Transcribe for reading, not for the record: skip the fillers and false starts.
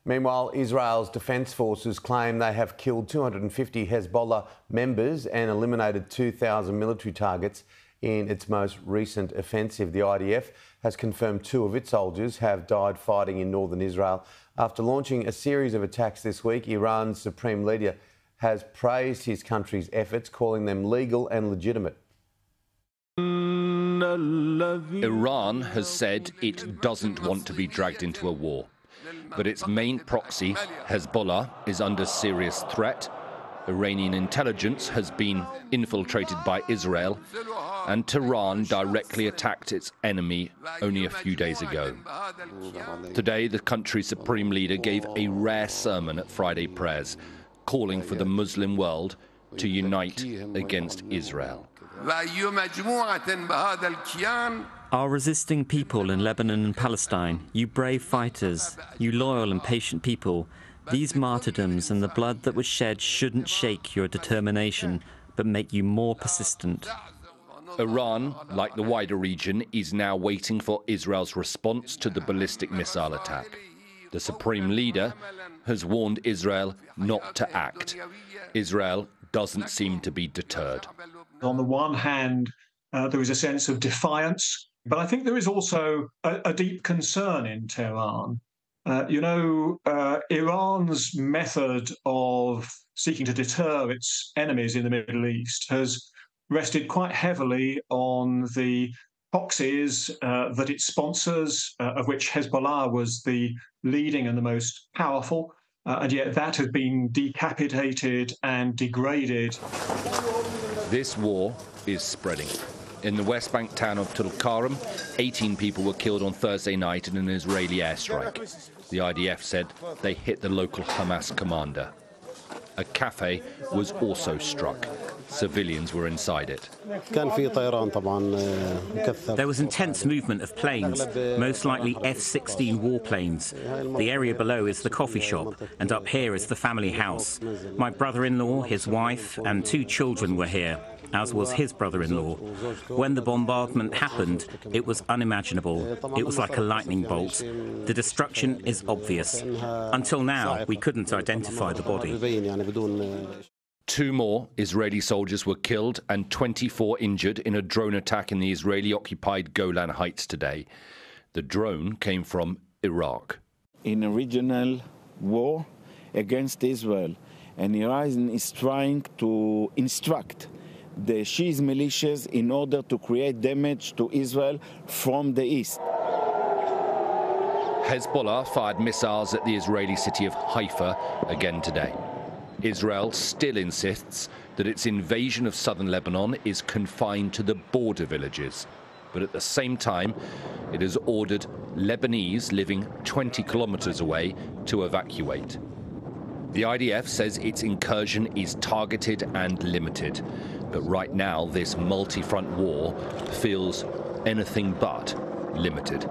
Meanwhile, Israel's defence forces claim they have killed 250 Hezbollah members and eliminated 2,000 military targets in its most recent offensive. The IDF has confirmed 2 of its soldiers have died fighting in northern Israel. After launching a series of attacks this week, Iran's supreme leader has praised his country's efforts, calling them legal and legitimate. Iran has said it doesn't want to be dragged into a war, but its main proxy, Hezbollah, is under serious threat. Iranian intelligence has been infiltrated by Israel, and Tehran directly attacked its enemy only a few days ago. Today, the country's supreme leader gave a rare sermon at Friday prayers, calling for the Muslim world to unite against Israel. Our resisting people in Lebanon and Palestine, you brave fighters, you loyal and patient people, these martyrdoms and the blood that was shed shouldn't shake your determination, but make you more persistent. Iran, like the wider region, is now waiting for Israel's response to the ballistic missile attack. The supreme leader has warned Israel not to act. Israel doesn't seem to be deterred. On the one hand, there is a sense of defiance, but I think there is also a deep concern in Tehran. Iran's method of seeking to deter its enemies in the Middle East has rested quite heavily on the proxies that it sponsors, of which Hezbollah was the leading and the most powerful, and yet that has been decapitated and degraded. This war is spreading. In the West Bank town of Tulkarm, 18 people were killed on Thursday night in an Israeli airstrike. The IDF said they hit the local Hamas commander. A cafe was also struck. Civilians were inside it. There was intense movement of planes, most likely F-16 warplanes. The area below is the coffee shop, and up here is the family house. My brother-in-law, his wife, and 2 children were here, as was his brother-in-law. When the bombardment happened, it was unimaginable. It was like a lightning bolt. The destruction is obvious. Until now, we couldn't identify the body. 2 more Israeli soldiers were killed and 24 injured in a drone attack in the Israeli-occupied Golan Heights today. The drone came from Iraq. In a regional war against Israel, and Iran is trying to instruct the Shiite militias in order to create damage to Israel from the east. Hezbollah fired missiles at the Israeli city of Haifa again today. Israel still insists that its invasion of southern Lebanon is confined to the border villages. But at the same time, it has ordered Lebanese living 20 kilometers away to evacuate. The IDF says its incursion is targeted and limited. But right now, this multi-front war feels anything but limited.